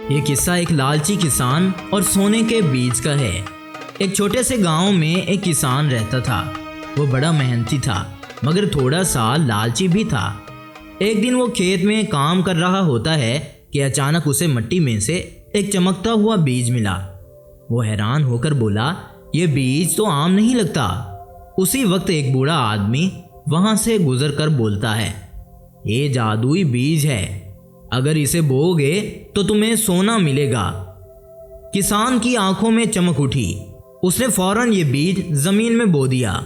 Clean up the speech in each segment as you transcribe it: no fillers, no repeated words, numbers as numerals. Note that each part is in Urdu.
یہ قصہ ایک لالچی کسان اور سونے کے بیج کا ہے۔ ایک چھوٹے سے گاؤں میں ایک کسان رہتا تھا۔ وہ بڑا محنتی تھا مگر تھوڑا سا لالچی بھی تھا۔ ایک دن وہ کھیت میں کام کر رہا ہوتا ہے کہ اچانک اسے مٹی میں سے ایک چمکتا ہوا بیج ملا۔ وہ حیران ہو کر بولا، یہ بیج تو عام نہیں لگتا۔ اسی وقت ایک بوڑھا آدمی وہاں سے گزر کر بولتا ہے، یہ جادوئی بیج ہے، اگر اسے بو گے تو تمہیں سونا ملے گا۔ کسان کی آنکھوں میں چمک اٹھی۔ اس نے فوراً یہ بیج زمین میں بو دیا۔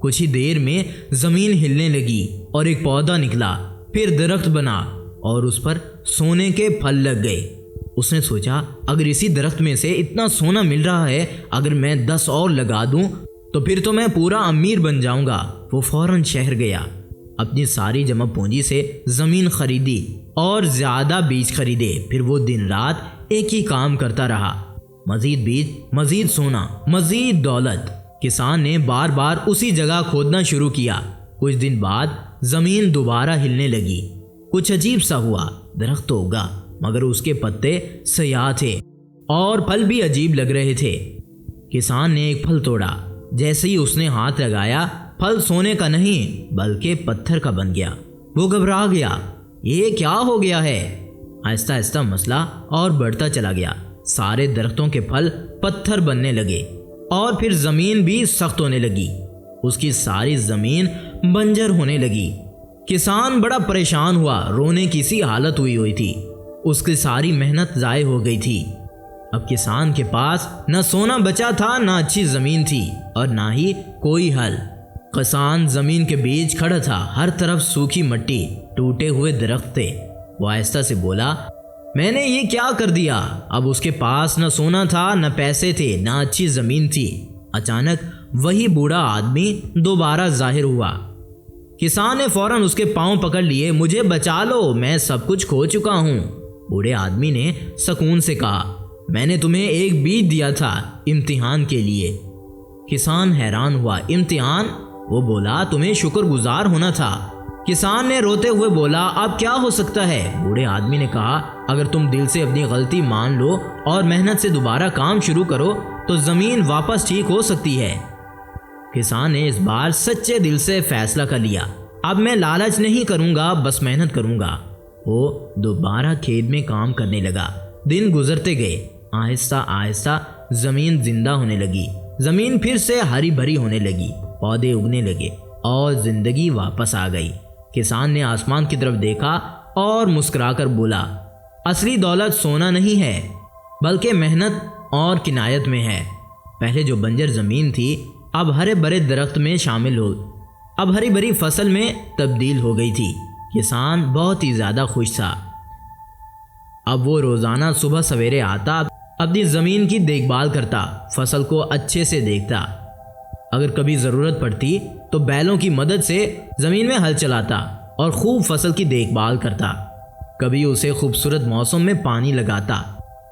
کچھ ہی دیر میں زمین ہلنے لگی اور ایک پودا نکلا، پھر درخت بنا اور اس پر سونے کے پھل لگ گئے۔ اس نے سوچا، اگر اسی درخت میں سے اتنا سونا مل رہا ہے، اگر میں 10 اور لگا دوں تو پھر تو میں پورا امیر بن جاؤں گا۔ وہ فوراً شہر گیا، اپنی ساری جمع پونجی سے زمین خریدی اور زیادہ بیج خریدے۔ پھر وہ دن رات ایک ہی کام کرتا رہا، مزید بیج، مزید سونا، مزید دولت۔ کسان نے بار بار اسی جگہ کھودنا شروع کیا۔ کچھ دن بعد زمین دوبارہ ہلنے لگی۔ کچھ عجیب سا ہوا، درخت تو اگا مگر اس کے پتے سیاہ تھے اور پھل بھی عجیب لگ رہے تھے۔ کسان نے ایک پھل توڑا، جیسے ہی اس نے ہاتھ لگایا پھل سونے کا نہیں بلکہ پتھر کا بن گیا۔ وہ گھبرا گیا، یہ کیا ہو گیا ہے؟ آہستہ آہستہ مسئلہ اور بڑھتا چلا گیا۔ سارے درختوں کے پھل پتھر بننے لگے اور پھر زمین بھی سخت ہونے لگی۔ اس کی ساری زمین بنجر ہونے لگی۔ کسان بڑا پریشان ہوا، رونے کی سی حالت ہوئی تھی۔ اس کی ساری محنت ضائع ہو گئی تھی۔ اب کسان کے پاس نہ سونا بچا تھا، نہ اچھی زمین تھی اور نہ ہی کوئی حل۔ کسان زمین کے بیچ کھڑا تھا، ہر طرف سوکھی مٹی، ٹوٹے ہوئے درخت تھے۔ وہ آہستہ سے بولا، میں نے یہ کیا کر دیا؟ اب اس کے پاس نہ سونا تھا، نہ پیسے تھے، نہ اچھی زمین تھی۔ اچانک وہی بوڑھا آدمی دوبارہ ظاہر ہوا۔ کسان نے فوراً اس کے پاؤں پکڑ لیے، مجھے بچا لو، میں سب کچھ کھو چکا ہوں۔ بوڑھے آدمی نے سکون سے کہا، میں نے تمہیں ایک بیج دیا تھا امتحان کے لیے۔ کسان حیران ہوا، امتحان؟ وہ بولا، تمہیں شکر گزار ہونا تھا۔ کسان نے روتے ہوئے بولا، اب کیا ہو سکتا ہے؟ بوڑھے آدمی نے کہا، اگر تم دل سے اپنی غلطی مان لو اور محنت سے دوبارہ کام شروع کرو تو زمین واپس ٹھیک ہو سکتی ہے۔ کسان نے اس بار سچے دل سے فیصلہ کر لیا، اب میں لالچ نہیں کروں گا، بس محنت کروں گا۔ وہ دوبارہ کھیت میں کام کرنے لگا۔ دن گزرتے گئے، آہستہ آہستہ زمین زندہ ہونے لگی۔ زمین پھر سے ہری بھری ہونے لگی، پودے اگنے لگے اور زندگی واپس آ گئی۔ کسان نے آسمان کی طرف دیکھا اور مسکرا کر بولا، اصلی دولت سونا نہیں ہے بلکہ محنت اور کنایت میں ہے۔ پہلے جو بنجر زمین تھی اب ہرے بھرے درخت میں شامل ہو، اب ہری بھری فصل میں تبدیل ہو گئی تھی۔ کسان بہت ہی زیادہ خوش تھا۔ اب وہ روزانہ صبح سویرے آتا، اپنی زمین کی دیکھ بھال کرتا، فصل کو اچھے سے دیکھتا۔ اگر کبھی ضرورت پڑتی تو بیلوں کی مدد سے زمین میں ہل چلاتا اور خوب فصل کی دیکھ بھال کرتا۔ کبھی اسے خوبصورت موسم میں پانی لگاتا۔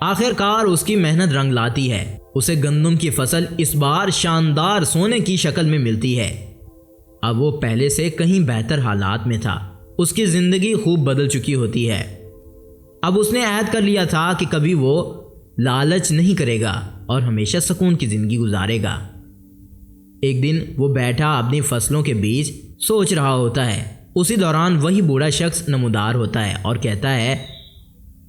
آخر کار اس کی محنت رنگ لاتی ہے۔ اسے گندم کی فصل اس بار شاندار سونے کی شکل میں ملتی ہے۔ اب وہ پہلے سے کہیں بہتر حالات میں تھا۔ اس کی زندگی خوب بدل چکی ہوتی ہے۔ اب اس نے عہد کر لیا تھا کہ کبھی وہ لالچ نہیں کرے گا اور ہمیشہ سکون کی زندگی گزارے گا۔ ایک دن وہ بیٹھا اپنی فصلوں کے بیچ سوچ رہا ہوتا ہے۔ اسی دوران وہی بوڑھا شخص نمودار ہوتا ہے اور کہتا ہے،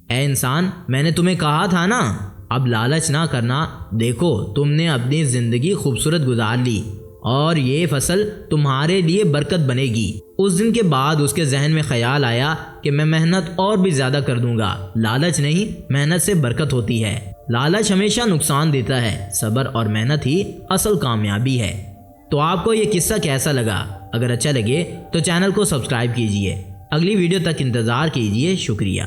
اے انسان، میں نے تمہیں کہا تھا نا، اب لالچ نہ کرنا۔ دیکھو، تم نے اپنی زندگی خوبصورت گزار لی اور یہ فصل تمہارے لیے برکت بنے گی۔ اس دن کے بعد اس کے ذہن میں خیال آیا کہ میں محنت اور بھی زیادہ کر دوں گا۔ لالچ نہیں، محنت سے برکت ہوتی ہے۔ لالچ ہمیشہ نقصان دیتا ہے، صبر اور محنت ہی اصل کامیابی ہے۔ تو آپ کو یہ قصہ کیسا لگا؟ اگر اچھا لگے تو چینل کو سبسکرائب کیجئے۔ اگلی ویڈیو تک انتظار کیجئے۔ شکریہ۔